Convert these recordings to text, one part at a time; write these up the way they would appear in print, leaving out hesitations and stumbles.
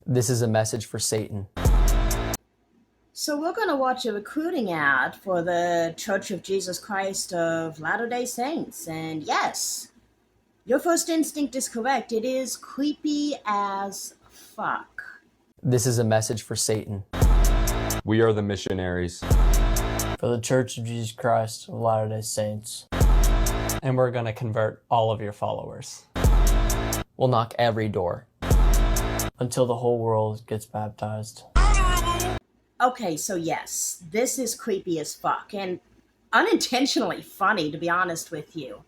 This is a message for Satan. So we're going to watch a recruiting ad for the Church of Jesus Christ of Latter-day Saints. And yes, your first instinct is correct. It is creepy as fuck. This is a message for Satan. We are the missionaries. For the Church of Jesus Christ of Latter-day Saints. And we're going to convert all of your followers. We'll knock every door. Until the whole world gets baptized. Okay, so yes, this is creepy as fuck and unintentionally funny, to be honest with you.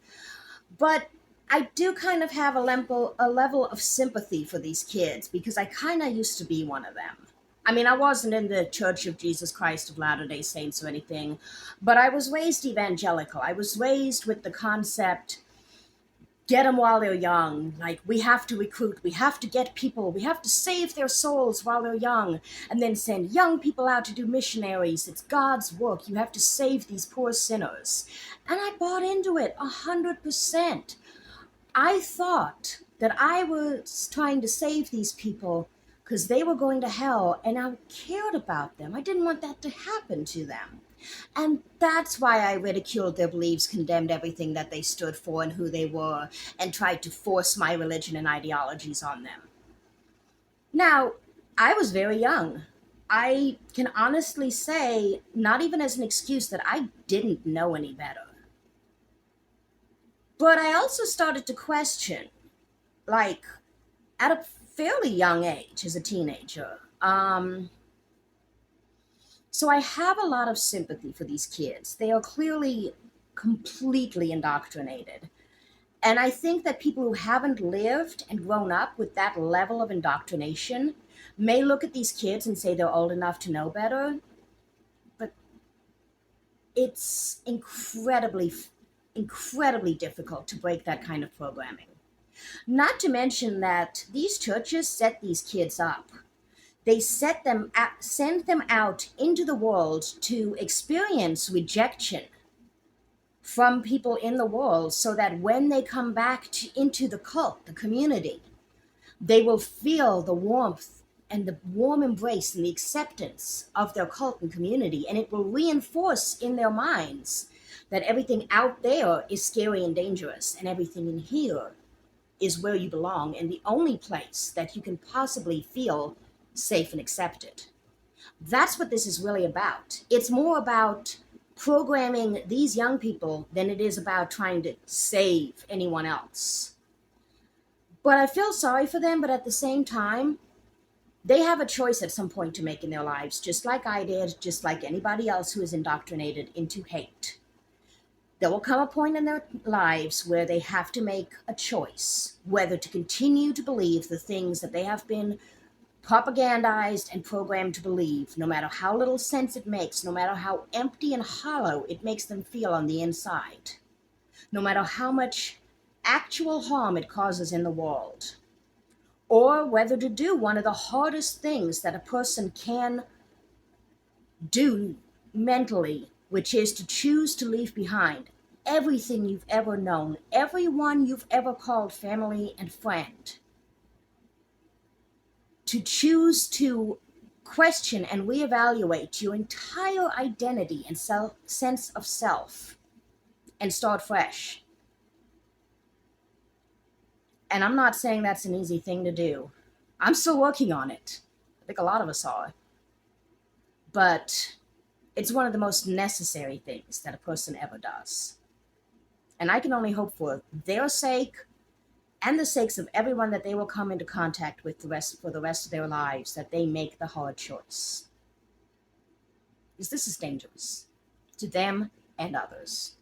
But I do kind of have a level of sympathy for these kids because I kind of used to be one of them. I mean, I wasn't in the Church of Jesus Christ of Latter-day Saints or anything, but I was raised evangelical. I was raised with the concept, get them while they're young. Like, we have to recruit, we have to get people, we have to save their souls while they're young, and then send young people out to do missionaries. It's God's work. You have to save these poor sinners. And I bought into it 100%. I thought that I was trying to save these people because they were going to hell, and I cared about them. I didn't want that to happen to them. And that's why I ridiculed their beliefs, condemned everything that they stood for and who they were, and tried to force my religion and ideologies on them. Now, I was very young. I can honestly say, not even as an excuse, that I didn't know any better. But I also started to question, like, at a fairly young age as a teenager. So I have a lot of sympathy for these kids. They are clearly completely indoctrinated. And I think that people who haven't lived and grown up with that level of indoctrination may look at these kids and say they're old enough to know better. But it's incredibly difficult to break that kind of programming. Not to mention that these churches set these kids up. They send them out into the world to experience rejection from people in the world so that when they come back into the cult, the community, they will feel the warmth and the warm embrace and the acceptance of their cult and community, and it will reinforce in their minds that everything out there is scary and dangerous, and everything in here is where you belong and the only place that you can possibly feel safe and accepted. That's what this is really about. It's more about programming these young people than it is about trying to save anyone else. But I feel sorry for them, but at the same time, they have a choice at some point to make in their lives, just like I did, just like anybody else who is indoctrinated into hate. There will come a point in their lives where they have to make a choice, whether to continue to believe the things that they have been propagandized and programmed to believe, no matter how little sense it makes, no matter how empty and hollow it makes them feel on the inside, no matter how much actual harm it causes in the world, or whether to do one of the hardest things that a person can do mentally, which is to choose to leave behind everything you've ever known, everyone you've ever called family and friend. To choose to question and reevaluate your entire identity and sense of self and start fresh. And I'm not saying that's an easy thing to do. I'm still working on it. I think a lot of us are. But it's one of the most necessary things that a person ever does. And I can only hope for their sake and the sakes of everyone that they will come into contact with for the rest of their lives, that they make the hard choice. Because this is dangerous to them and others.